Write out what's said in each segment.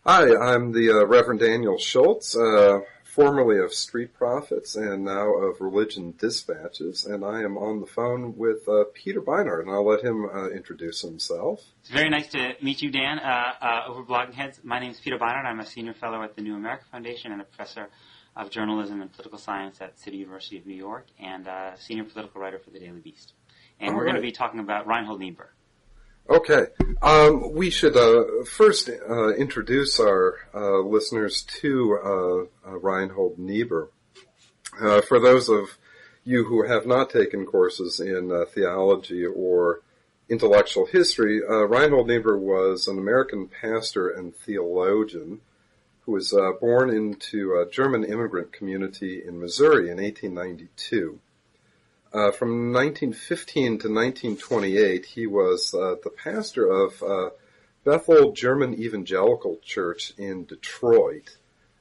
Hi, I'm the Reverend Daniel Schultz, formerly of Street Prophets and now of Religion Dispatches, and I am on the phone with Peter Beinart, and I'll let him introduce himself. It's very nice to meet you, Dan, over Blogging Heads. My name is Peter Beinart. I'm a senior fellow at the New America Foundation and a professor of journalism and political science at City University of New York, and a senior political writer for the Daily Beast. And we're going to be talking about Reinhold Niebuhr. Okay. We should first introduce our listeners to Reinhold Niebuhr. For those of you who have not taken courses in theology or intellectual history, Reinhold Niebuhr was an American pastor and theologian who was born into a German immigrant community in Missouri in 1892. From 1915 to 1928, he was the pastor of Bethel German Evangelical Church in Detroit.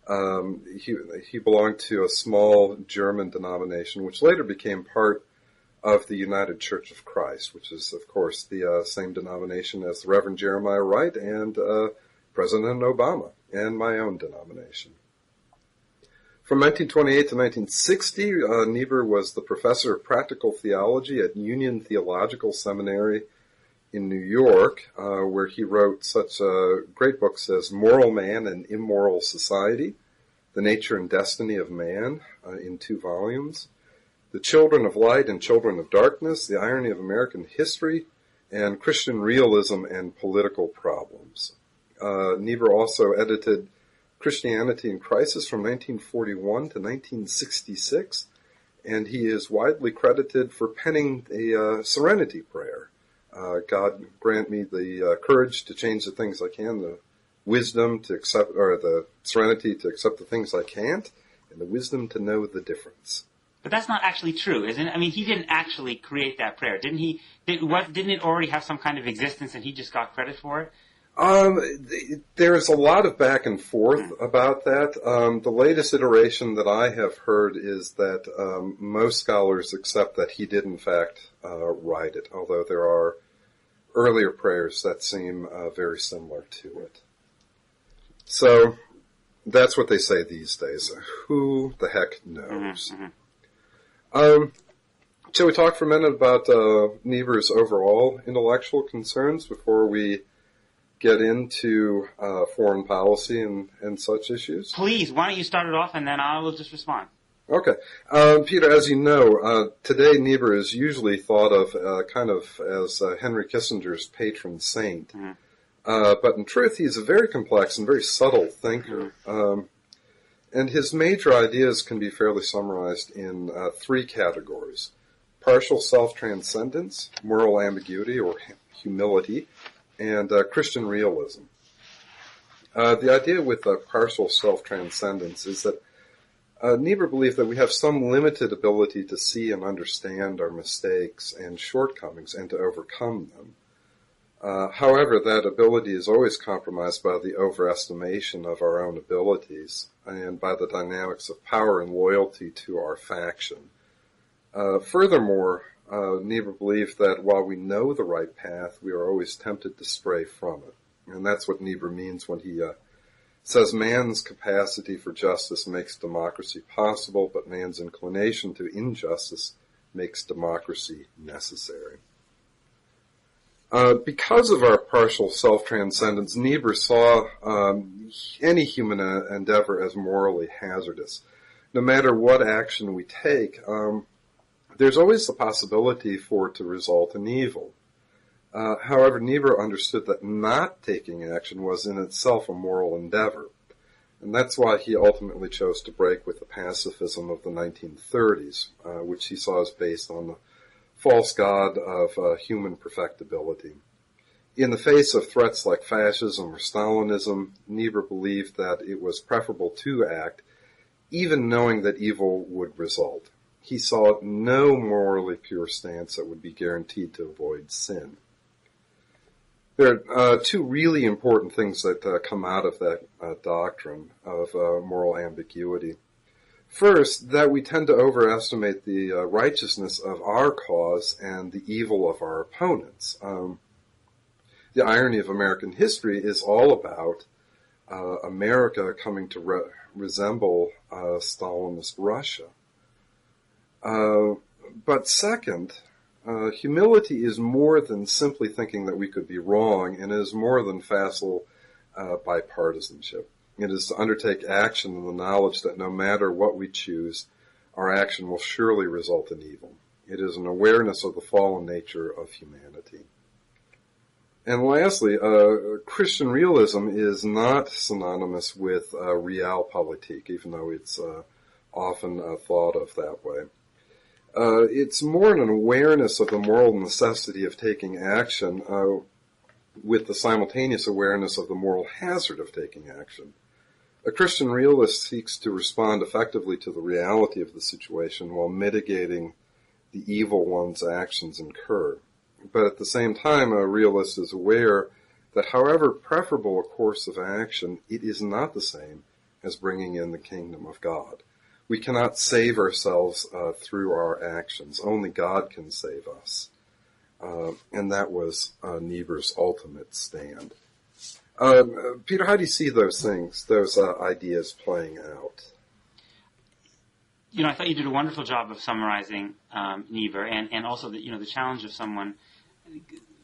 He belonged to a small German denomination, which later became part of the United Church of Christ, which is, of course, the same denomination as the Reverend Jeremiah Wright and President Obama, and my own denomination. From 1928 to 1960, Niebuhr was the professor of practical theology at Union Theological Seminary in New York, where he wrote such great books as Moral Man and Immoral Society, The Nature and Destiny of Man, in 2 volumes, The Children of Light and Children of Darkness, The Irony of American History, and Christian Realism and Political Problems. Niebuhr also edited Christianity in Crisis from 1941 to 1966, and he is widely credited for penning a serenity prayer. God grant me the courage to change the things I can, the wisdom to accept, or the serenity to accept the things I can't, and the wisdom to know the difference. But that's not actually true, isn't it? I mean, he didn't actually create that prayer, didn't he? Didn't it already have some kind of existence and he just got credit for it? There's a lot of back and forth about that. The latest iteration that I have heard is that most scholars accept that he did in fact write it, although there are earlier prayers that seem very similar to it. So that's what they say these days. Who the heck knows? Shall we talk for a minute about Niebuhr's overall intellectual concerns before we get into foreign policy and such issues? Please, why don't you start it off and then I will just respond. Okay. Peter, as you know, today Niebuhr is usually thought of kind of as Henry Kissinger's patron saint. But in truth, he's a very complex and very subtle thinker. And his major ideas can be fairly summarized in 3 categories: partial self-transcendence, moral ambiguity or humility, and Christian realism. The idea with partial self-transcendence is that Niebuhr believed that we have some limited ability to see and understand our mistakes and shortcomings and to overcome them. However, that ability is always compromised by the overestimation of our own abilities and by the dynamics of power and loyalty to our faction. Furthermore, Niebuhr believed that while we know the right path, we are always tempted to stray from it. And that's what Niebuhr means when he says man's capacity for justice makes democracy possible, but man's inclination to injustice makes democracy necessary. Because of our partial self-transcendence, Niebuhr saw any human endeavor as morally hazardous. No matter what action we take, there's always the possibility for it to result in evil. However, Niebuhr understood that not taking action was in itself a moral endeavor, and that's why he ultimately chose to break with the pacifism of the 1930s, which he saw as based on the false god of human perfectibility. In the face of threats like fascism or Stalinism, Niebuhr believed that it was preferable to act, even knowing that evil would result. He saw no morally pure stance that would be guaranteed to avoid sin. There are 2 really important things that come out of that doctrine of moral ambiguity. First, that we tend to overestimate the righteousness of our cause and the evil of our opponents. The irony of American history is all about America coming to resemble Stalinist Russia. But second, humility is more than simply thinking that we could be wrong, and is more than facile bipartisanship. It is to undertake action in the knowledge that no matter what we choose, our action will surely result in evil. It is an awareness of the fallen nature of humanity. And lastly, Christian realism is not synonymous with realpolitik, even though it's often thought of that way. It's more an awareness of the moral necessity of taking action with the simultaneous awareness of the moral hazard of taking action. A Christian realist seeks to respond effectively to the reality of the situation while mitigating the evil one's actions incur. But at the same time, a realist is aware that however preferable a course of action, it is not the same as bringing in the kingdom of God. We cannot save ourselves through our actions. Only God can save us. And that was Niebuhr's ultimate stand. Peter, how do you see those things, those ideas playing out? I thought you did a wonderful job of summarizing Niebuhr, and also the challenge of someone.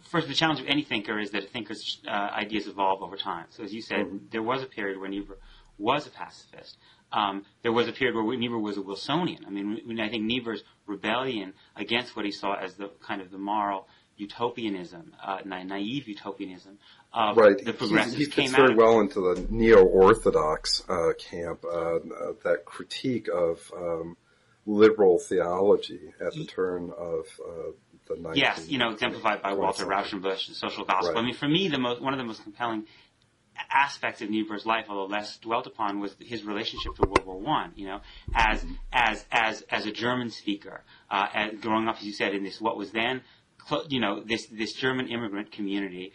First, the challenge of any thinker is that a thinker's ideas evolve over time. So, as you said, there was a period where Niebuhr was a pacifist. There was a period where Niebuhr was a Wilsonian. I think Niebuhr's rebellion against what he saw as the kind of the moral utopianism, naive utopianism of the progressives he came fits out very of well into the neo-orthodox camp, that critique of liberal theology at the turn of the 19th. Yes, exemplified by Walter Rauschenbusch, the social gospel. Right. For me, one of the most compelling aspects of Niebuhr's life, although less dwelt upon, was his relationship to World War I. As a German speaker, growing up, as you said, in this what was then, this German immigrant community,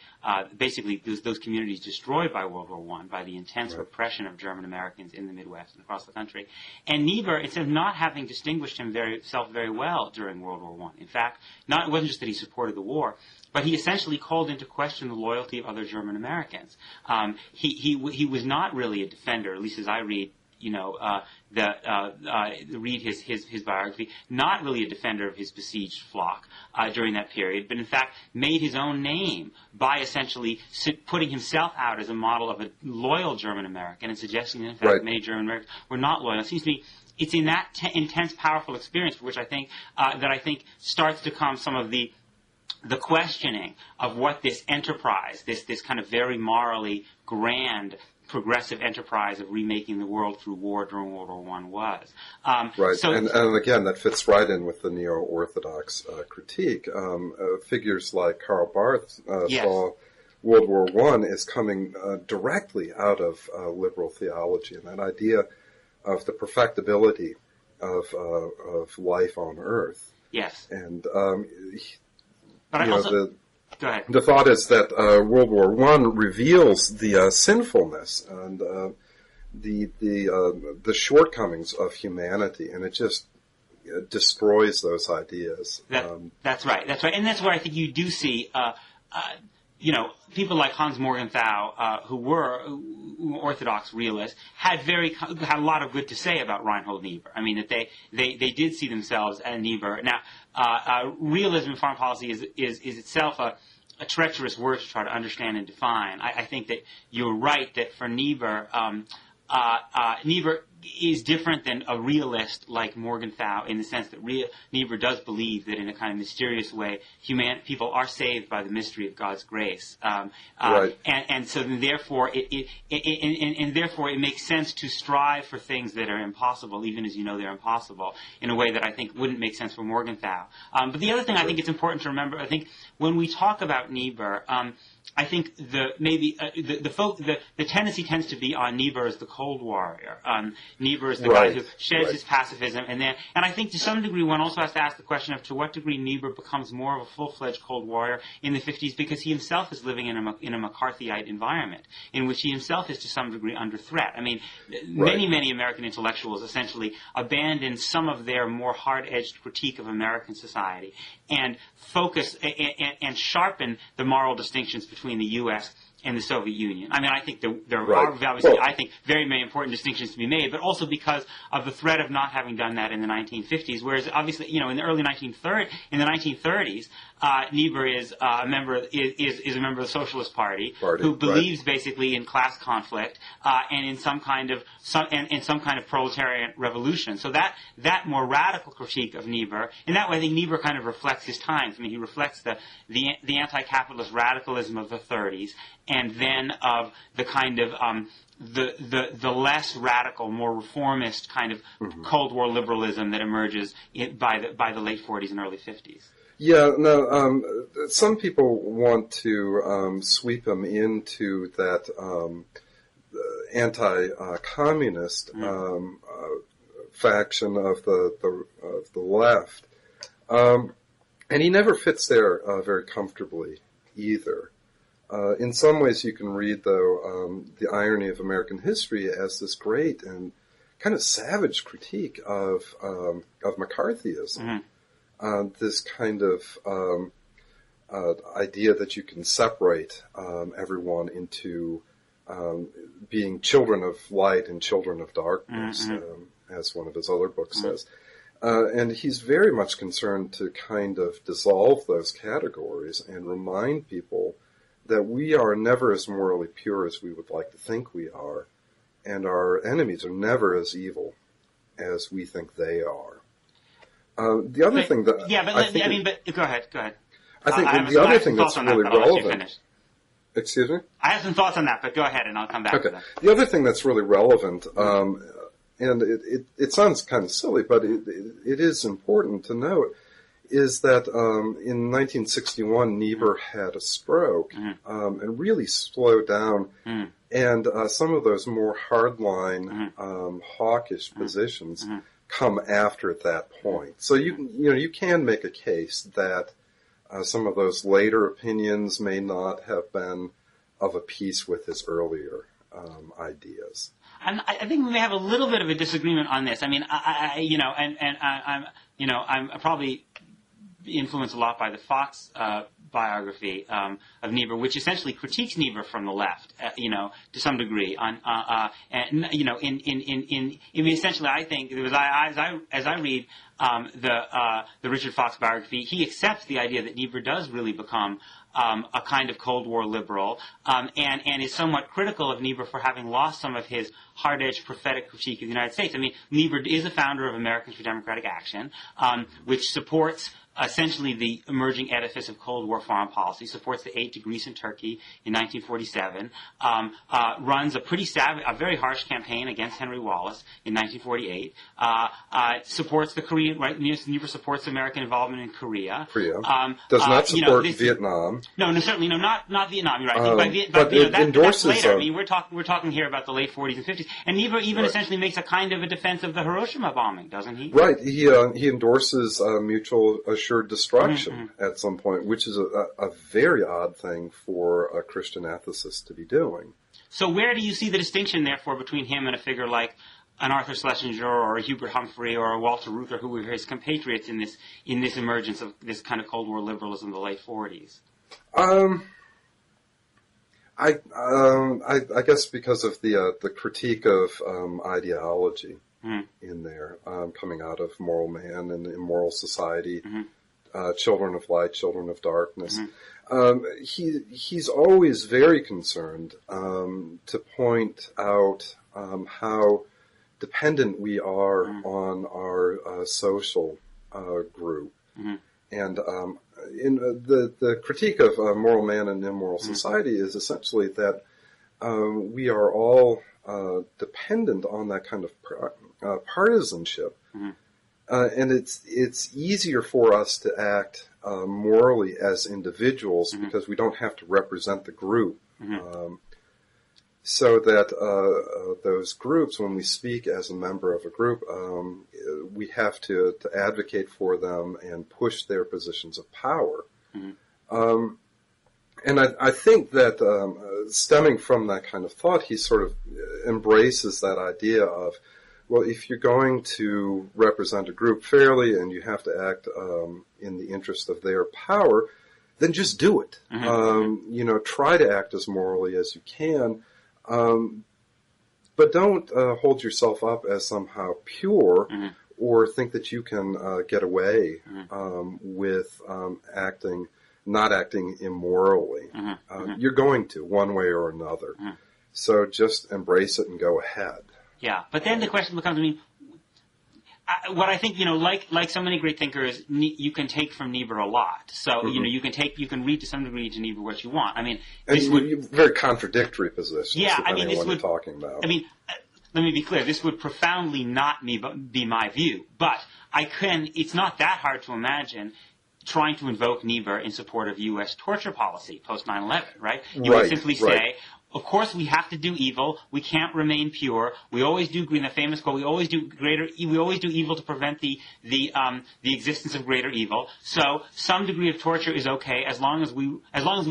basically those communities destroyed by World War I, by the intense repression of German Americans in the Midwest and across the country. And Niebuhr, instead of not having distinguished himself very well during World War I, in fact, it wasn't just that he supported the war, but he essentially called into question the loyalty of other German Americans. He was not really a defender, at least as I read read his biography, not really a defender of his besieged flock during that period, but in fact made his own name by essentially putting himself out as a model of a loyal German American and suggesting that in fact many German Americans were not loyal. It seems to me it's in that intense, powerful experience for which I think starts to come some of the questioning of what this enterprise, this kind of very morally grand progressive enterprise of remaking the world through war during World War I was. And again, that fits right in with the neo-Orthodox critique. Figures like Karl Barth saw World War I as coming directly out of liberal theology, and that idea of the perfectibility of life on Earth. Yes. And Go ahead. The thought is that World War I reveals the sinfulness and the shortcomings of humanity, and it just destroys those ideas. That's right, and that's where I think you do see, people like Hans Morgenthau, who were Orthodox realists, had a lot of good to say about Reinhold Niebuhr. That they did see themselves as Niebuhr. Now, realism in foreign policy is itself a treacherous word to try to understand and define. I think that you're right that for Niebuhr, Niebuhr is different than a realist like Morgenthau in the sense that Niebuhr does believe that in a kind of mysterious way, people are saved by the mystery of God's grace, and so therefore it makes sense to strive for things that are impossible, even as you know they're impossible, in a way that I think wouldn't make sense for Morgenthau. But the other thing I think it's important to remember, I think when we talk about Niebuhr, I think the tendency tends to be on Niebuhr as the cold warrior. Niebuhr is the guy who sheds his pacifism, and I think to some degree one also has to ask the question of to what degree Niebuhr becomes more of a full-fledged cold warrior in the 50s, because he himself is living in a McCarthyite environment in which he himself is to some degree under threat. Many American intellectuals essentially abandoned some of their more hard-edged critique of American society and focus and sharpen the moral distinctions between the U.S. in the Soviet Union. I mean, I think there Right. are obviously, Well, I think, very, very important distinctions to be made, but also because of the threat of not having done that in the 1950s. Whereas, obviously, in the early 1930s, Niebuhr is a member of the Socialist Party who believes basically in class conflict and in some kind of proletarian revolution. So that more radical critique of Niebuhr, in that way, I think Niebuhr kind of reflects his times. I mean, he reflects the anti-capitalist radicalism of the 30s, and then of the kind of the less radical, more reformist kind of Cold War liberalism that emerges by the late 40s and early 50s. Yeah, no, some people want to sweep him into that anti-communist faction of the left, and he never fits there very comfortably either. In some ways, you can read, though, the irony of American history as this great and kind of savage critique of McCarthyism. This kind of idea that you can separate everyone into being children of light and children of darkness, as one of his other books says. And he's very much concerned to kind of dissolve those categories and remind people that we are never as morally pure as we would like to think we are, and our enemies are never as evil as we think they are. The other thing that go ahead. I think the other thing that's really relevant. Excuse me? I have some thoughts on that, but go ahead and I'll come back to that. The other thing that's really relevant, and it sounds kind of silly, but it is important to note, is that in 1961 Niebuhr had a stroke and really slowed down, and some of those more hardline, hawkish positions come after that point. So you can make a case that some of those later opinions may not have been of a piece with his earlier ideas. And I think we may have a little bit of a disagreement on this. I mean, I'm probably influenced a lot by the Fox biography of Niebuhr, which essentially critiques Niebuhr from the left, to some degree. Essentially, I think as I read the Richard Fox biography, he accepts the idea that Niebuhr does really become a kind of Cold War liberal, and is somewhat critical of Niebuhr for having lost some of his hard-edged prophetic critique of the United States. I mean, Niebuhr is a founder of Americans for Democratic Action, which supports essentially the emerging edifice of Cold War foreign policy, supports the aid to Greece and Turkey in 1947, runs a very harsh campaign against Henry Wallace in 1948, supports the Korean, right? Niebuhr supports American involvement in Korea. Does not support Vietnam. No, certainly not Vietnam. You're right. But it endorses. That's later. I mean, we're talking here about the late 40s and 50s, and Niebuhr even essentially makes a kind of a defense of the Hiroshima bombing, doesn't he? Right. He endorses mutual assured destruction at some point, which is a very odd thing for a Christian ethicist to be doing. So where do you see the distinction, therefore, between him and a figure like an Arthur Schlesinger or a Hubert Humphrey or a Walter Reuther, who were his compatriots in this emergence of this kind of Cold War liberalism in the late 40s? I guess because of the critique of ideology in there, coming out of Moral Man and Immoral Society, Children of Light, Children of Darkness. He's always very concerned to point out how dependent we are on our social group. And in the critique of Moral Man and Immoral Society is essentially that we are all dependent on that kind of partisanship. And it's easier for us to act morally as individuals because we don't have to represent the group. So that those groups, when we speak as a member of a group, we have to advocate for them and push their positions of power. And I think that stemming from that kind of thought, he sort of embraces that idea of, well, if you're going to represent a group fairly and you have to act in the interest of their power, then just do it. Mm-hmm. Try to act as morally as you can, but don't hold yourself up as somehow pure, mm-hmm. or think that you can get away with not acting immorally. Mm-hmm. You're going to, one way or another. Mm-hmm. So just embrace it and go ahead. Yeah, but then the question becomes, what I think, like so many great thinkers, you can take from Niebuhr a lot. So, Mm-hmm. you can read to some degree to Niebuhr what you want. Very contradictory positions, yeah, depending on what you're talking about. Let me be clear, this would profoundly not be my view, but it's not that hard to imagine trying to invoke Niebuhr in support of U.S. torture policy post 9/11, right? You would simply say, of course we have to do evil, we can't remain pure, we always do, in the famous quote, we always do evil to prevent the existence of greater evil, so some degree of torture is okay as long as we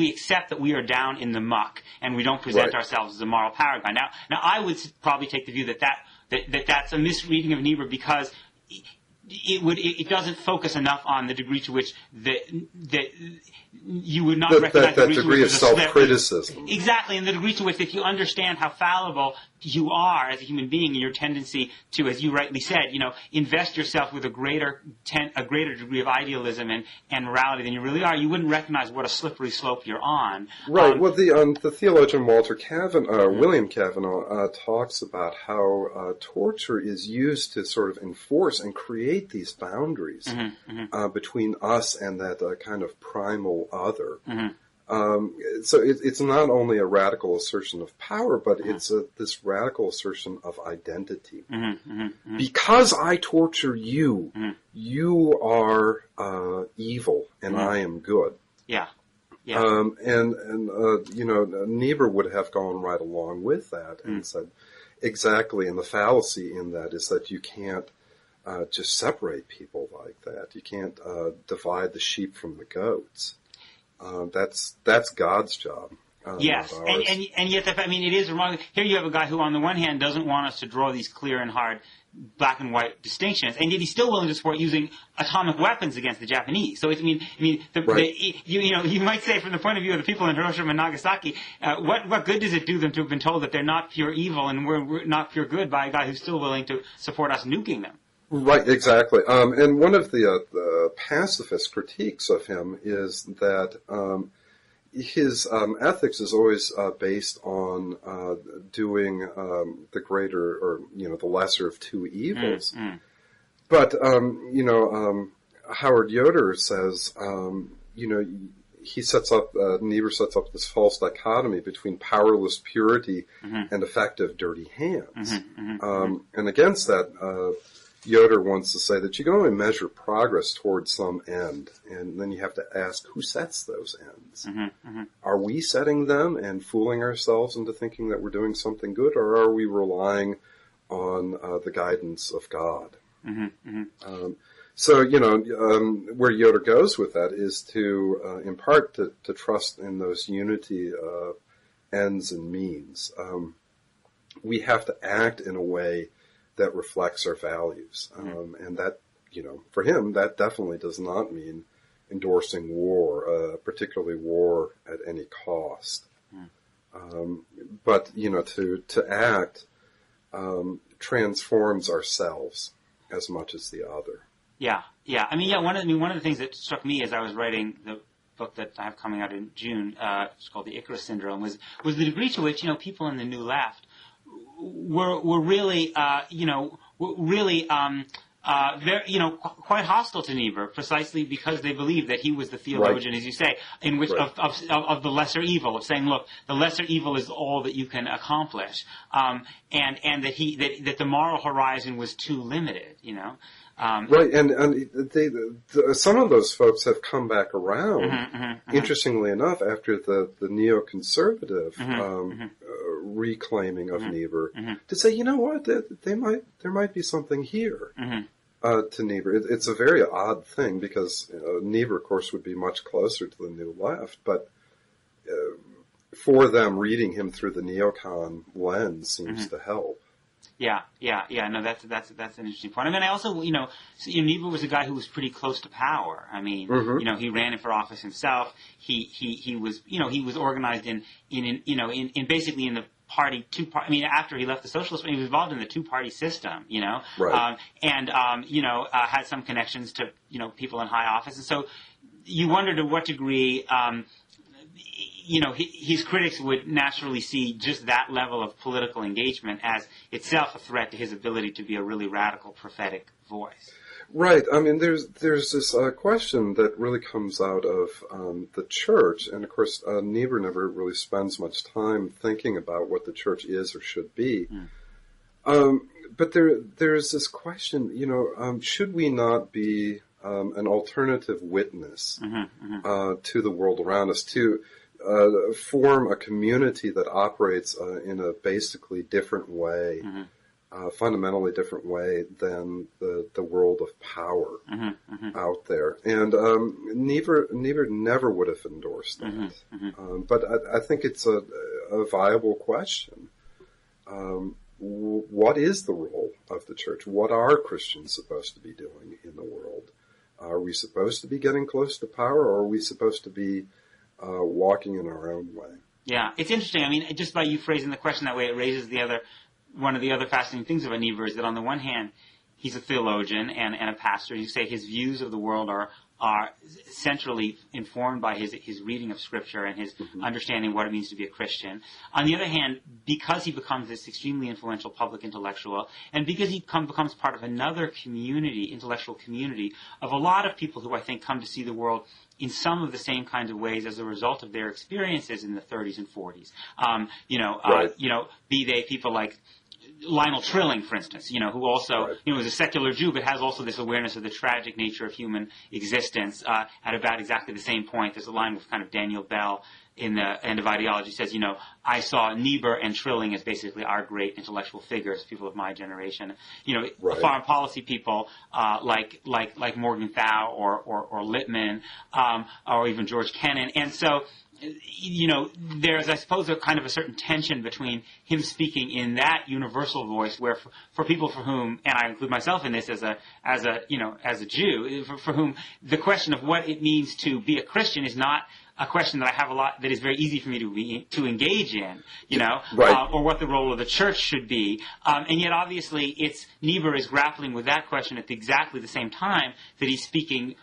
accept that we are down in the muck and we don't present ourselves as a moral paragon. Now I would probably take the view that's a misreading of Niebuhr, because it doesn't focus enough on the degree to which that you would not recognize that degree of self-criticism. Exactly, and the degree to which, if you understand how fallible you are as a human being and your tendency to, as you rightly said, invest yourself with a greater degree of idealism and morality than you really are, you wouldn't recognize what a slippery slope you're on. Right. Well, the theologian William Cavanaugh talks about how torture is used to sort of enforce and create these boundaries between us and that kind of primal other. So it's not only a radical assertion of power, but it's this radical assertion of identity. Because I torture you, you are evil and I am good. Yeah. Niebuhr would have gone right along with that and said exactly, and the fallacy in that is that you can't just separate people like that. You can't divide the sheep from the goats. That's God's job. Yes, and yet, it is wrong. Here you have a guy who, on the one hand, doesn't want us to draw these clear and hard black and white distinctions, and yet he's still willing to support using atomic weapons against the Japanese. So you might say, from the point of view of the people in Hiroshima and Nagasaki, what good does it do them to have been told that they're not pure evil and we're not pure good by a guy who's still willing to support us nuking them? Right, exactly. And one of the pacifist critiques of him is that his ethics is always based on doing the greater, or the lesser of two evils. But Howard Yoder says, Niebuhr sets up this false dichotomy between powerless purity and effective dirty hands. And against that, Yoder wants to say that you can only measure progress towards some end, and then you have to ask, who sets those ends? Are we setting them and fooling ourselves into thinking that we're doing something good, or are we relying on the guidance of God? Where Yoder goes with that is to, in part, to trust in those unity ends and means. We have to act in a way that reflects our values. And that, for him, that definitely does not mean endorsing war, particularly war at any cost. But, to act transforms ourselves as much as the other. Yeah. One of the things that struck me as I was writing the book that I have coming out in June, it's called The Icarus Syndrome, was the degree to which, people in the New Left were really, quite hostile to Niebuhr, precisely because they believed that he was the theologian, as you say, in which of the lesser evil, of saying, look, the lesser evil is all that you can accomplish, and that the moral horizon was too limited, Right, and some of those folks have come back around, interestingly enough, after the neoconservative reclaiming of Niebuhr, to say, you know what, there might be something here to Niebuhr. It's a very odd thing, because Niebuhr, of course, would be much closer to the New Left, but for them, reading him through the neocon lens seems to help. Yeah. No, that's an interesting point. I mean, I also, Niebuhr was a guy who was pretty close to power. I mean, he ran for office himself. He was organized in basically in the party I mean, after he left the socialist, he was involved in the two-party system. Right. Had some connections to people in high office, and so you wonder to what degree. His critics would naturally see just that level of political engagement as itself a threat to his ability to be a really radical prophetic voice. Right. I mean, there's this question that really comes out of the church, and of course, Niebuhr never really spends much time thinking about what the church is or should be. But there's this question, should we not be an alternative witness to the world around us, to form a community that operates in a basically different way, fundamentally different way than the world of power out there. And Niebuhr never would have endorsed that. But I think it's a viable question. What is the role of the church? What are Christians supposed to be doing in the world? Are we supposed to be getting close to power, or are we supposed to be walking in our own way? Yeah, it's interesting. I mean, just by you phrasing the question that way, it raises one of the other fascinating things about Niebuhr is that on the one hand, he's a theologian and a pastor. You say his views of the world are centrally informed by his reading of Scripture and his understanding what it means to be a Christian. On the other hand, because he becomes this extremely influential public intellectual, and because he becomes part of another community, intellectual community, of a lot of people who I think come to see the world in some of the same kinds of ways as a result of their experiences in the 30s and 40s. Be they people like Lionel Trilling, for instance, who also, is a secular Jew, but has also this awareness of the tragic nature of human existence at about exactly the same point. There's a line with kind of Daniel Bell in the End of Ideology says, I saw Niebuhr and Trilling as basically our great intellectual figures, people of my generation. Foreign policy people like Morgenthau or Lippmann or even George Kennan. And so, there's, I suppose, a kind of a certain tension between him speaking in that universal voice, where for people for whom, and I include myself in this as a Jew, for whom the question of what it means to be a Christian is not a question that I have that is very easy for me to engage in, or what the role of the church should be. And yet, obviously, Niebuhr is grappling with that question at exactly the same time that he's speaking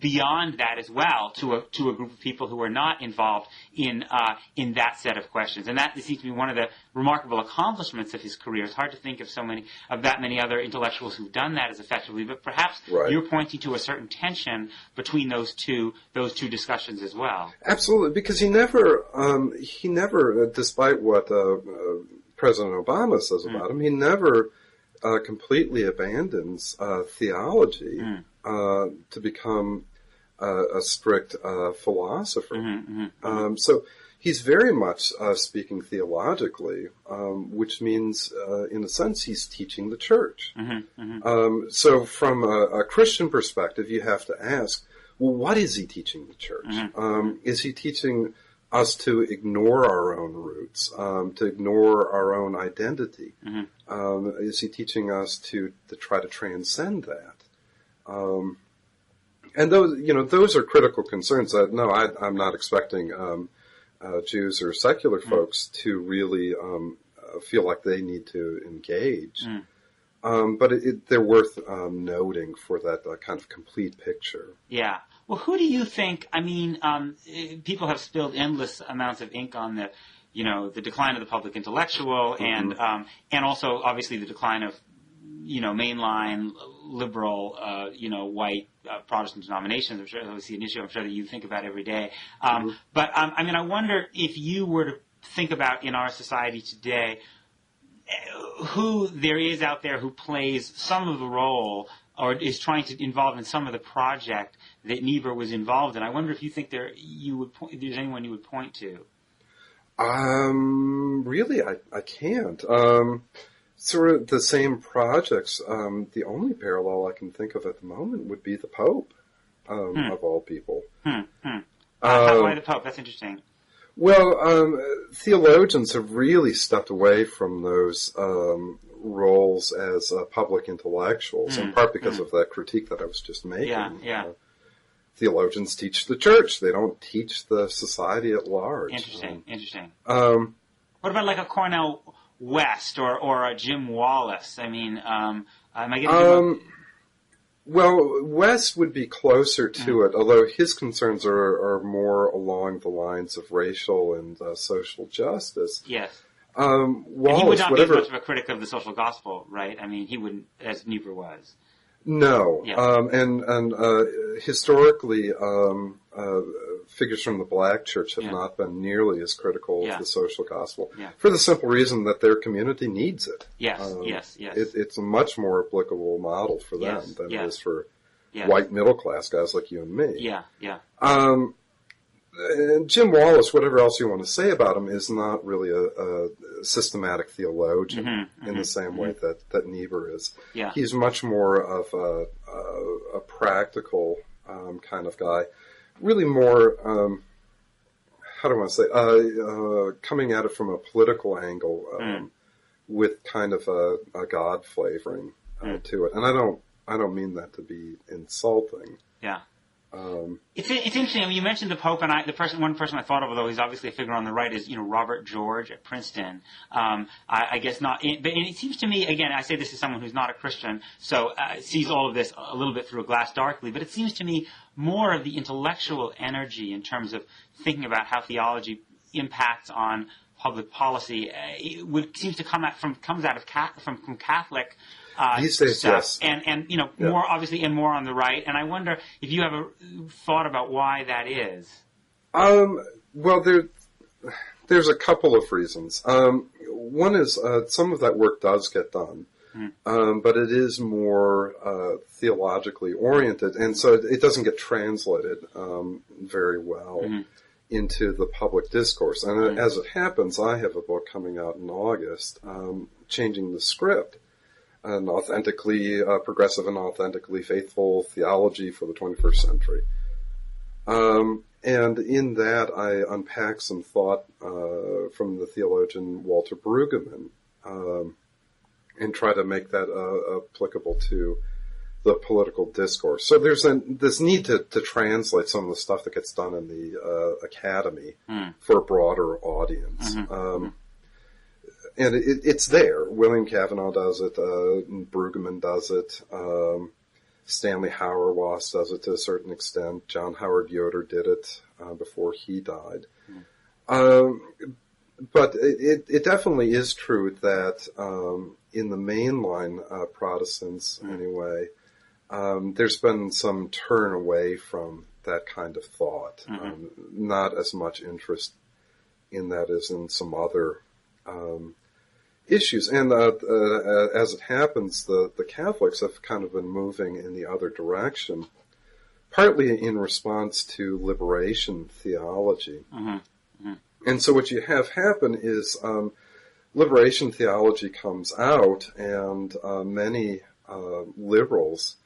beyond that as well to a group of people who are not involved in that set of questions. And that seems to be one of the remarkable accomplishments of his career. It's hard to think of that many other intellectuals who've done that as effectively, but perhaps you're pointing to a certain tension between those two discussions as well. Absolutely, because he never, despite what President Obama says about him, he never completely abandons theology to become a strict philosopher. So he's very much speaking theologically, which means, in a sense, he's teaching the church. So from a Christian perspective, you have to ask, well, what is he teaching the church? Is he teaching us to ignore our own roots, to ignore our own identity? Is he teaching us to try to transcend that? And those are critical concerns. No, I'm not expecting Jews or secular folks to really feel like they need to engage. But they're worth noting for that kind of complete picture. Yeah. Well, who do you think? I mean, people have spilled endless amounts of ink on the decline of the public intellectual, and also obviously the decline of mainline liberal white Protestant denominations. I'm sure that was an issue I'm sure that you think about every day. But I mean, I wonder if you were to think about in our society today, who there is out there who plays some of the role or is trying to involve in some of the project that Niebuhr was involved in. I wonder if you think there's anyone you would point to. Really, I can't. Sort of the same projects. The only parallel I can think of at the moment would be the Pope, of all people. Why the Pope? That's interesting. Well, theologians have really stepped away from those roles as public intellectuals, in part because of that critique that I was just making. Theologians teach the church; they don't teach the society at large. Interesting. What about like a Cornel West or a Jim Wallace? I mean, am I getting well, West would be closer to it, although his concerns are more along the lines of racial and social justice. Yes. Wallace, and he would not be as much of a critic of the social gospel, right? I mean, he wouldn't, as Niebuhr was. No. And historically, figures from the black church have not been nearly as critical of the social gospel for the simple reason that their community needs it. Yes. It's a much more applicable model for them than it is for white middle-class guys like you and me. And Jim Wallace, whatever else you want to say about him, is not really a systematic theologian in the same way that Niebuhr is. He's much more of a practical kind of guy. Really more, how do I want to say, coming at it from a political angle with kind of a God flavoring to it. And I don't mean that to be insulting. It's interesting. I mean, you mentioned the Pope, and one person I thought of, although he's obviously a figure on the right, is Robert George at Princeton. I guess not, but it seems to me, again, I say this as someone who's not a Christian, so sees all of this a little bit through a glass darkly. But it seems to me more of the intellectual energy in terms of thinking about how theology impacts on public policy seems to comes out of from Catholic. These days, stuff, and more obviously, and more on the right. And I wonder if you have a thought about why that is. Well, there's a couple of reasons. One is some of that work does get done, but it is more theologically oriented, and so it doesn't get translated very well into the public discourse. And as it happens, I have a book coming out in August, Changing the Script. An authentically progressive and authentically faithful theology for the 21st century. And in that, I unpack some thought from the theologian Walter Brueggemann and try to make that applicable to the political discourse. So there's this need to translate some of the stuff that gets done in the academy for a broader audience. And it's there. William Cavanaugh does it. Brueggemann does it. Stanley Hauerwas does it to a certain extent. John Howard Yoder did it before he died. But it definitely is true that in the mainline Protestants, anyway, there's been some turn away from that kind of thought. Not as much interest in that as in some other issues. And as it happens, the Catholics have kind of been moving in the other direction, partly in response to liberation theology. And so what you have happen is liberation theology comes out, and many liberals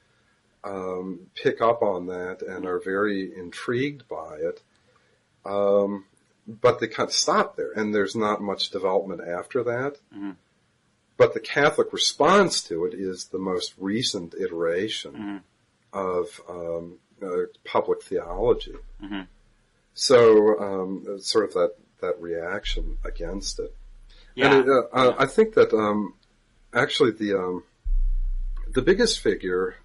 pick up on that and are very intrigued by it. But they kind of stop there, and there's not much development after that. But the Catholic response to it is the most recent iteration of public theology. So sort of that reaction against it. And I think that actually the biggest figure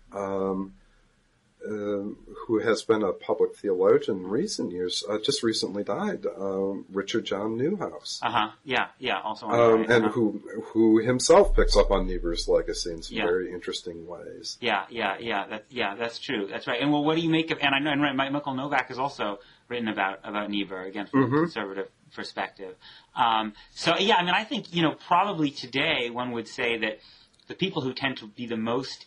who has been a public theologian in recent years, just recently died, Richard John Newhouse. Also on the right. And who himself picks up on Niebuhr's legacy in some very interesting ways. That's true. That's right. And well, what do you make of? And I know Michael Novak has also written about Niebuhr, again from a conservative perspective. I think probably today one would say that the people who tend to be the most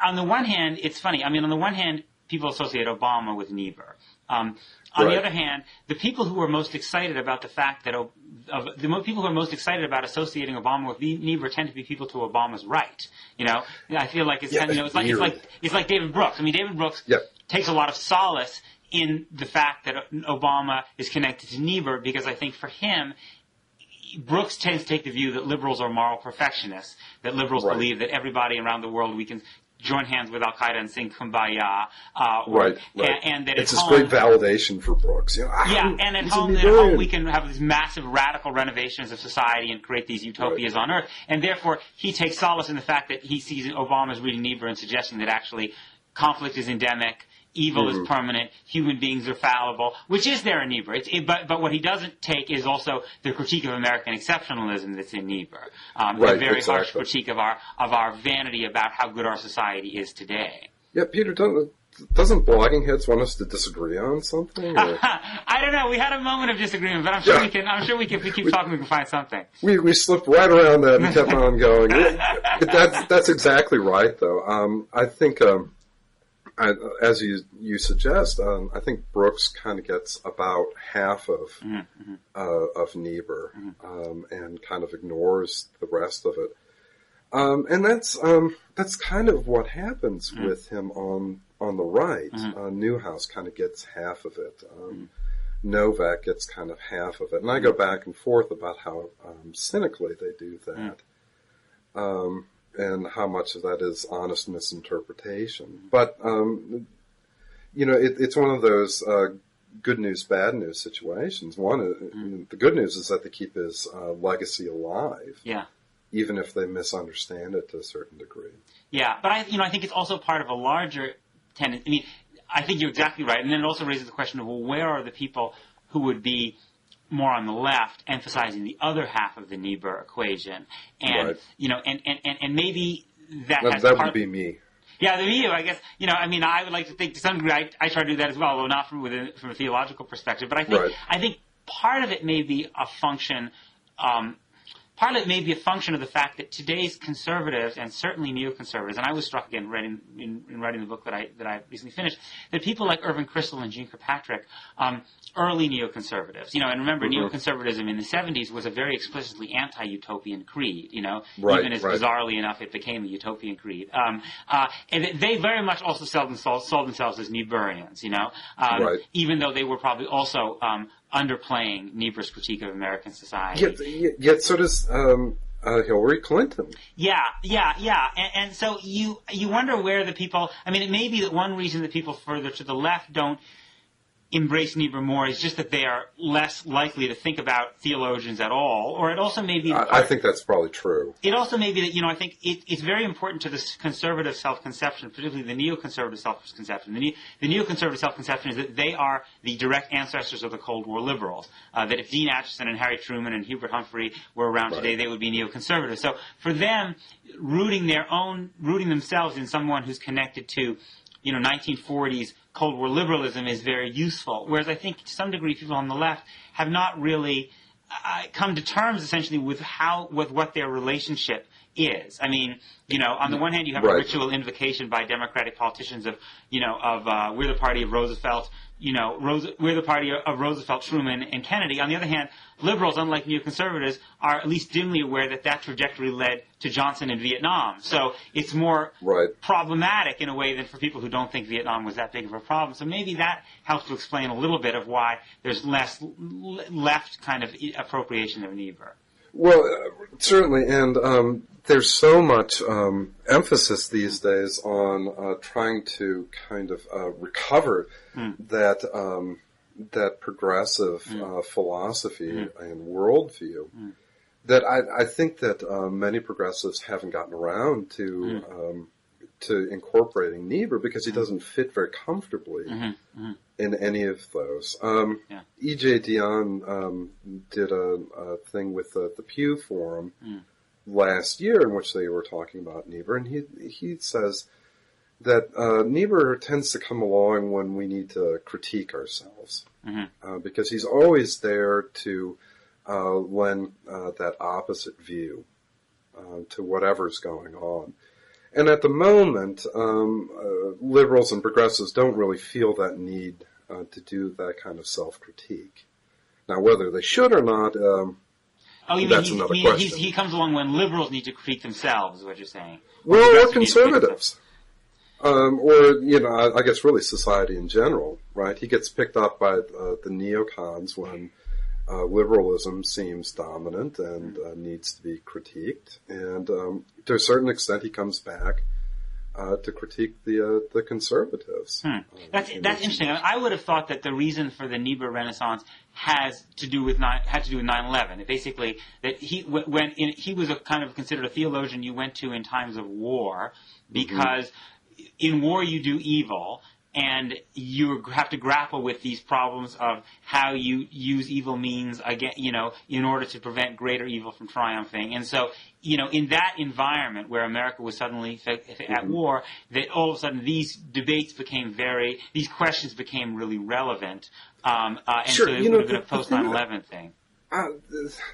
on the one hand, it's funny. I mean, on the one hand, people associate Obama with Niebuhr. On the other hand, the people who are most excited about the fact that people who are most excited about associating Obama with Niebuhr tend to be people to Obama's right. I feel like it's kind of, it's like David Brooks. I mean, David Brooks takes a lot of solace in the fact that Obama is connected to Niebuhr, because I think for him, Brooks tends to take the view that liberals are moral perfectionists, that liberals believe that everybody around the world, we can join hands with Al-Qaeda and sing Kumbaya. Right. And that it's this great validation for Brooks. And at home we can have these massive radical renovations of society and create these utopias on Earth. And therefore, he takes solace in the fact that he sees Obama's reading Niebuhr and suggesting that actually conflict is endemic, evil is permanent, human beings are fallible, which is there in Niebuhr. But what he doesn't take is also the critique of American exceptionalism that's in Niebuhr. A very harsh critique of our vanity about how good our society is today. Yeah, Peter, doesn't Blogging Heads want us to disagree on something? I don't know. We had a moment of disagreement, but I'm sure we can. I'm sure we can. If we keep talking, we can find something. We slipped right around that and kept on going. That's exactly right, though. I think. As you suggest, I think Brooks kind of gets about half of Niebuhr, and kind of ignores the rest of it, and that's kind of what happens with him on the right. Newhouse kind of gets half of it. Novak gets kind of half of it, and I go back and forth about how cynically they do that. And how much of that is honest misinterpretation. But, it's one of those good news, bad news situations. One, the good news is that they keep his legacy alive, even if they misunderstand it to a certain degree. Yeah, but I think it's also part of a larger tendency. I mean, I think you're exactly right. And then it also raises the question of, well, where are the people who would be more on the left, emphasizing the other half of the Niebuhr equation, and and maybe that would be me. Yeah, me, I guess. I would like to think to some degree I try to do that as well, although not from a theological perspective. But I think part of it may be a function. Part of it may be a function of the fact that today's conservatives, and certainly neoconservatives, and I was struck again in writing the book that I recently finished, that people like Irving Kristol and Jeane Kirkpatrick, early neoconservatives, and remember, neoconservatism in the 70s was a very explicitly anti-utopian creed, even as bizarrely enough it became a utopian creed. And they very much also saw themselves as Niebuhrians, even though they were probably also underplaying Niebuhr's critique of American society. Yet so does Hillary Clinton. Yeah. And so you wonder where the people. I mean, it may be that one reason that people further to the left don't embrace Niebuhr more is just that they are less likely to think about theologians at all, or it also may be... I think that's probably true. It also may be that, I think it's very important to this conservative self-conception, particularly the neoconservative self-conception. The neoconservative self-conception is that they are the direct ancestors of the Cold War liberals, that if Dean Acheson and Harry Truman and Hubert Humphrey were around today, they would be neoconservative. So for them, rooting themselves in someone who's connected to 1940s Cold War liberalism is very useful, whereas I think to some degree people on the left have not really come to terms essentially with what their relationship is. I mean, on the one hand you have a ritual invocation by Democratic politicians of we're the party of Roosevelt, we're the party of Roosevelt, Truman, and Kennedy. On the other hand, liberals, unlike neoconservatives, are at least dimly aware that trajectory led to Johnson and Vietnam. So it's more problematic in a way than for people who don't think Vietnam was that big of a problem. So maybe that helps to explain a little bit of why there's less left kind of appropriation of Niebuhr. Well, certainly, and there's so much emphasis these days on trying to kind of recover that progressive philosophy and worldview that I think that many progressives haven't gotten around to incorporating Niebuhr because he doesn't fit very comfortably in any of those. E.J. Dionne did a thing with the Pew Forum last year in which they were talking about Niebuhr, and he says that Niebuhr tends to come along when we need to critique ourselves, because he's always there to lend that opposite view to whatever's going on. And at the moment, liberals and progressives don't really feel that need to do that kind of self-critique. Now, whether they should or not, that's another question. He comes along when liberals need to critique themselves, is what you're saying. Well, or conservatives. I guess really society in general, right? He gets picked up by the neocons when liberalism seems dominant and needs to be critiqued. And to a certain extent, he comes back to critique the conservatives. That's interesting. I would have thought that the reason for the Niebuhr Renaissance had to do with 9/11. Basically, that he was a kind of considered a theologian you went to in times of war, because in war you do evil, and you have to grapple with these problems of how you use evil means again, in order to prevent greater evil from triumphing. And so, in that environment where America was suddenly at war, that all of a sudden these questions became really relevant. And sure, so it would have been a post 9/11 thing.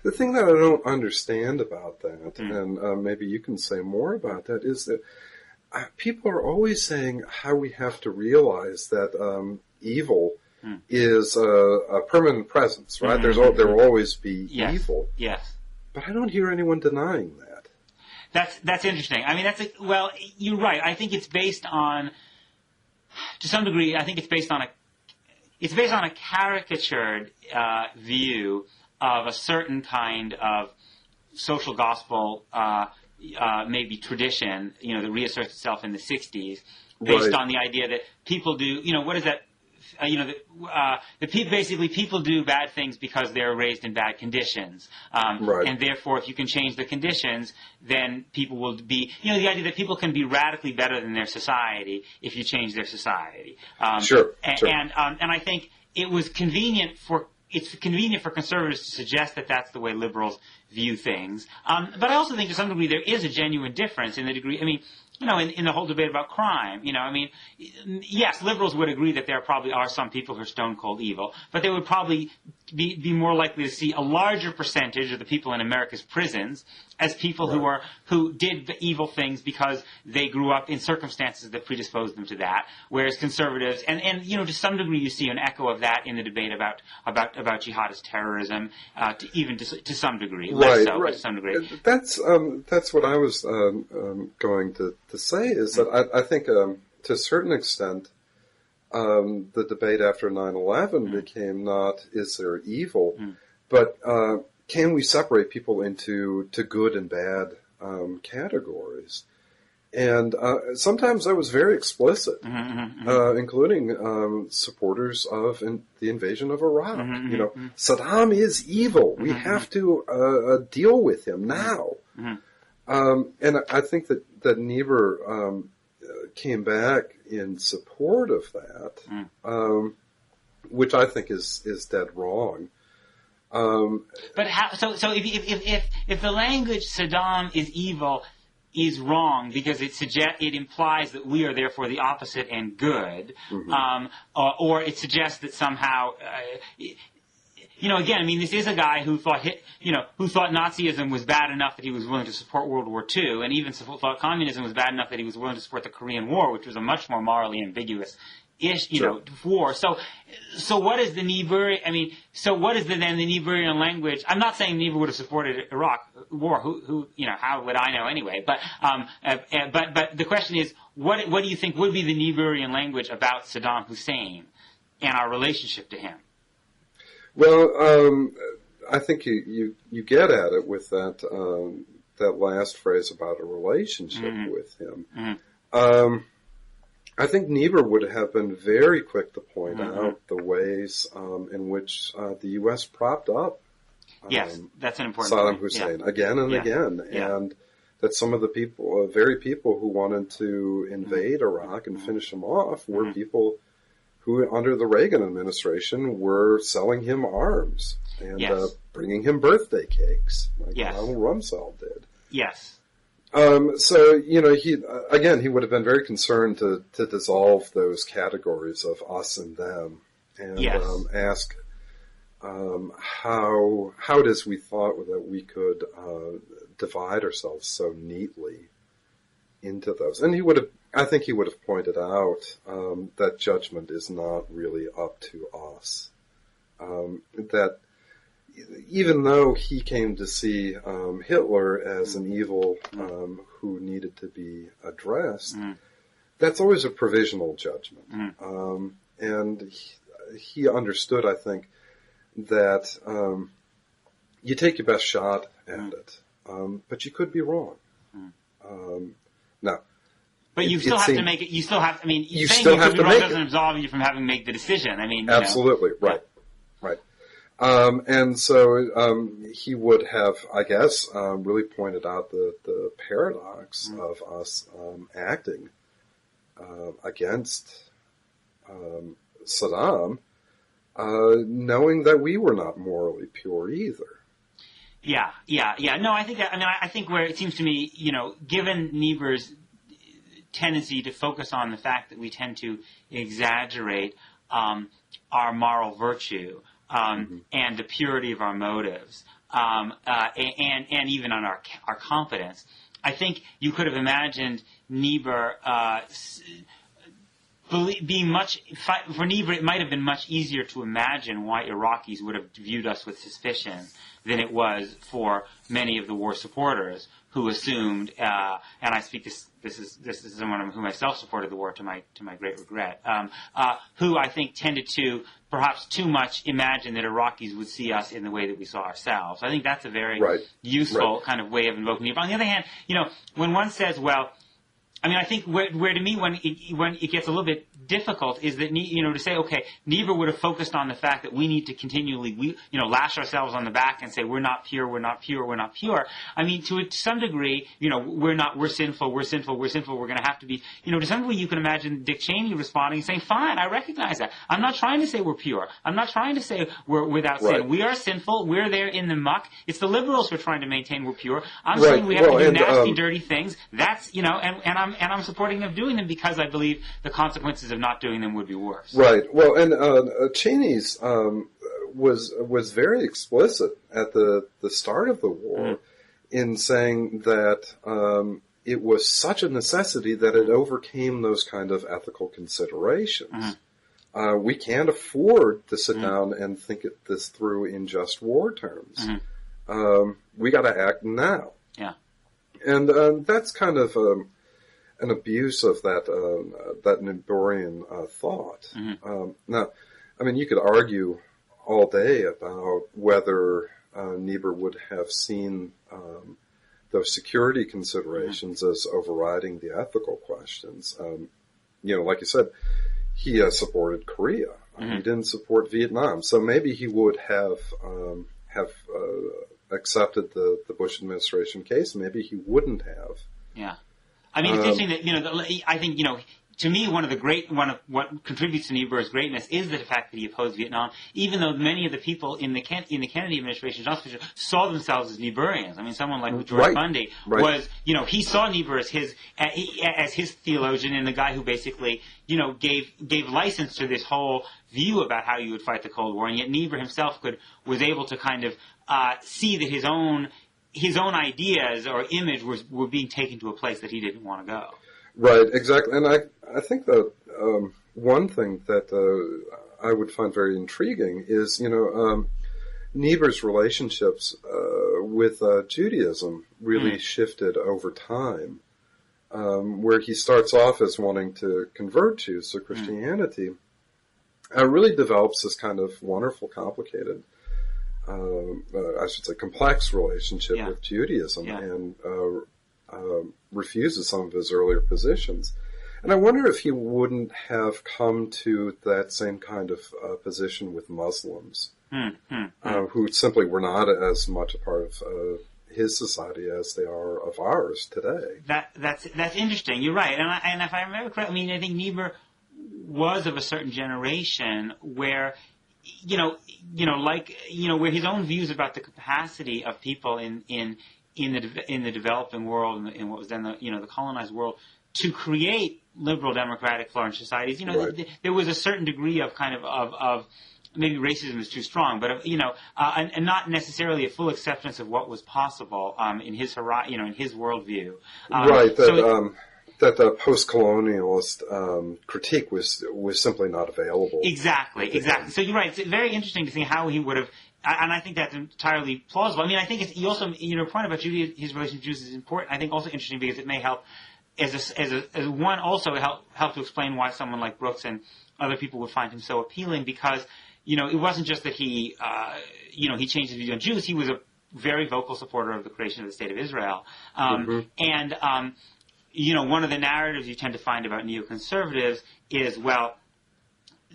The thing that I don't understand about that, and maybe you can say more about that, is that people are always saying how we have to realize that evil is a permanent presence, right? There will always be evil. Yes. But I don't hear anyone denying that. That's interesting. I mean, you're right. I think it's based on, to some degree, it's based on a caricatured view of a certain kind of social gospel maybe tradition, that reasserts itself in the 60s, based on the idea that people do, what is that? Basically people do bad things because they're raised in bad conditions, and therefore, if you can change the conditions, then people will be, the idea that people can be radically better than their society if you change their society. Sure. And I think it's convenient for conservatives to suggest that that's the way liberals view things. But I also think to some degree there is a genuine difference in the degree, in the whole debate about crime. Yes, liberals would agree that there probably are some people who are stone cold evil, but they would probably be more likely to see a larger percentage of the people in America's prisons as people who did evil things because they grew up in circumstances that predisposed them to that. Whereas conservatives, and to some degree you see an echo of that in the debate about jihadist terrorism, to some degree, less so, but to some degree. That's what I was going to say, is that I think to a certain extent the debate after 9/11 became not is there evil, but can we separate people into good and bad categories? And sometimes I was very explicit, including supporters of the invasion of Iraq. Saddam is evil. We have to deal with him now. And I think that Niebuhr came back in support of that, which I think is dead wrong. But how? So if the language Saddam is evil is wrong because it implies that we are therefore the opposite and good, or it suggests that somehow. Again, this is a guy who thought Nazism was bad enough that he was willing to support World War II, and even thought communism was bad enough that he was willing to support the Korean War, which was a much more morally ambiguous war. So what is the Niebuhr? So what is then the Niebuhrian language? I'm not saying Niebuhr would have supported Iraq war. Who how would I know anyway? But the question is, what do you think would be the Niebuhrian language about Saddam Hussein and our relationship to him? Well, I think you get at it with that last phrase about a relationship with him. I think Niebuhr would have been very quick to point out the ways in which the U.S. propped up yes, that's an important Saddam point. Hussein again and again, and that some of the people, very people who wanted to invade Iraq and finish him off, were people who, under the Reagan administration, were selling him arms and bringing him birthday cakes, like Donald Rumsfeld did. Yes. So, he would have been very concerned to dissolve those categories of us and them, and ask how it is we thought that we could divide ourselves so neatly into those. And I think he would have pointed out that judgment is not really up to us. That even though he came to see Hitler as an evil who needed to be addressed, that's always a provisional judgment. And he understood, I think, that you take your best shot at it, but you could be wrong. Now, but you still have to make it. You still have. I mean, you saying still you have could to be wrong make doesn't it. absolve you from having to make the decision. I mean, Absolutely, right. And so he would have, I guess, really pointed out the paradox of us acting against Saddam, knowing that we were not morally pure either. Yeah. No, I think that. I mean, I think where it seems to me, given Niebuhr's tendency to focus on the fact that we tend to exaggerate our moral virtue. And the purity of our motives, and even on our competence. I think you could have imagined Niebuhr being for Niebuhr, it might have been much easier to imagine why Iraqis would have viewed us with suspicion than it was for many of the war supporters who assumed, and I speak this is someone who myself supported the war to my great regret, who I think tended to perhaps too much imagine that Iraqis would see us in the way that we saw ourselves. I think that's a very useful kind of way of invoking Niebuhr. On the other hand, when one says, well, I mean, I think where to me when it gets a little bit difficult is that to say, okay, Niebuhr would have focused on the fact that we need to continually lash ourselves on the back and say we're not pure, we're not pure, we're not pure. I mean, to some degree, we're sinful, we're going to have to be. To some degree, you can imagine Dick Cheney responding and saying, fine, I recognize that. I'm not trying to say we're pure. I'm not trying to say we're without sin. We are sinful. We're there in the muck. It's the liberals who are trying to maintain we're pure. I'm saying we have to do nasty, dirty things. That's and I'm supporting them doing them because I believe the consequences of not doing them would be worse. Right. Well, and Cheney's was very explicit at the start of the war in saying that it was such a necessity that it overcame those kind of ethical considerations. We can't afford to sit down and think this through in just war terms. We got to act now. Yeah. And that's kind of an abuse of that Niebuhrian thought. Now, I mean, you could argue all day about whether Niebuhr would have seen those security considerations as overriding the ethical questions. Like you said, he supported Korea. He didn't support Vietnam, so maybe he would have accepted the Bush administration case. Maybe he wouldn't have. Yeah. I mean, it's interesting that, I think, to me, one of what contributes to Niebuhr's greatness is the fact that he opposed Vietnam, even though many of the people in the Kennedy administration, saw themselves as Niebuhrians. I mean, someone like George Bundy was, he saw Niebuhr as his theologian and the guy who basically, gave license to this whole view about how you would fight the Cold War, and yet Niebuhr himself was able to kind of see that his own ideas or image were being taken to a place that he didn't want to go. Right, exactly. And I think that one thing that I would find very intriguing is, Niebuhr's relationships with Judaism really shifted over time, where he starts off as wanting to convert Jews to Christianity, really develops this kind of wonderful, complicated, complex relationship with Judaism and refuses some of his earlier positions. And I wonder if he wouldn't have come to that same kind of position with Muslims, who simply were not as much a part of his society as they are of ours today. That's interesting. You're right. And if I remember correctly, I mean, I think Niebuhr was of a certain generation where where his own views about the capacity of people in the developing world, in what was then the colonized world, to create liberal, democratic, flourishing societies. There was a certain degree of kind of maybe racism is too strong, but and not necessarily a full acceptance of what was possible in his in his worldview. Right. That the post-colonialist critique was simply not available. Exactly. So you're right. It's very interesting to see how he would have, and I think that's entirely plausible. I mean, I think it's also your point about his relation to Jews is important. I think also interesting because it may help as one also help to explain why someone like Brooks and other people would find him so appealing, because it wasn't just that he changed his view on Jews. He was a very vocal supporter of the creation of the State of Israel. And one of the narratives you tend to find about neoconservatives is, well,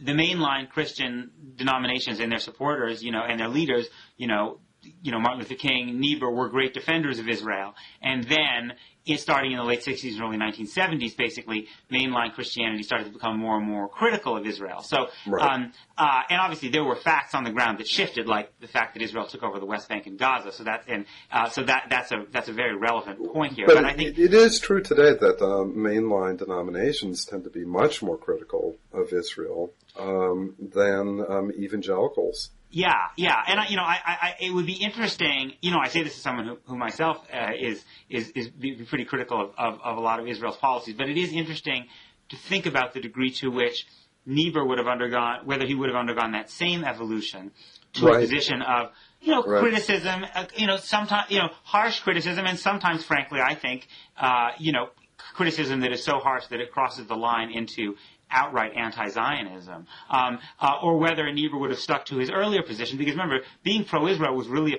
the mainline Christian denominations and their supporters, and their leaders, Martin Luther King, Niebuhr were great defenders of Israel. And then, starting in the late 60s and early 1970s, basically, mainline Christianity started to become more and more critical of Israel. So, and obviously there were facts on the ground that shifted, like the fact that Israel took over the West Bank and Gaza. So that's a very relevant point here. But I think it is true today that mainline denominations tend to be much more critical of Israel than evangelicals. Yeah, and it would be interesting. I say this as someone who myself is pretty critical of a lot of Israel's policies, but it is interesting to think about the degree to which Niebuhr would have undergone, whether he would have undergone that same evolution to a position of criticism, sometimes harsh criticism, and sometimes, frankly, I think criticism that is so harsh that it crosses the line into outright anti-Zionism, or whether Niebuhr would have stuck to his earlier position, because remember, being pro-Israel was really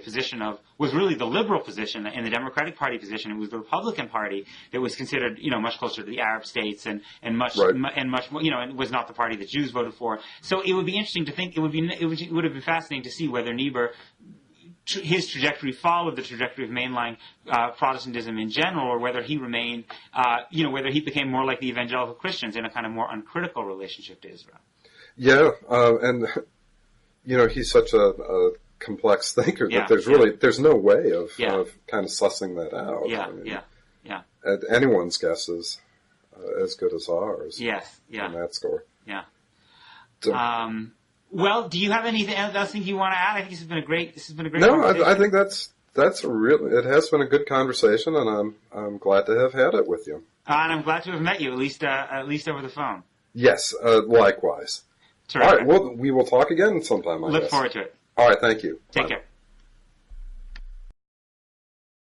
the liberal position in the Democratic Party position. It was the Republican Party that was considered, much closer to the Arab states and much more, and was not the party that Jews voted for. So it would be interesting to think, it would have been fascinating to see whether Niebuhr, his trajectory followed the trajectory of mainline Protestantism in general, or whether he remained, whether he became more like the evangelical Christians in a kind of more uncritical relationship to Israel. Yeah, and he's such a complex thinker that there's no way of kind of sussing that out. Yeah. Anyone's guess is as good as ours. Yes. Yeah. On that score. Yeah. So, well, do you have anything else you want to add? I think this has been a great. No, I think that's it has been a good conversation, and I'm glad to have had it with you. And I'm glad to have met you, at least over the phone. Yes, likewise. Terrific. All right, we will talk again sometime. I Look guess. forward to it. All right, thank you. Take Bye. care.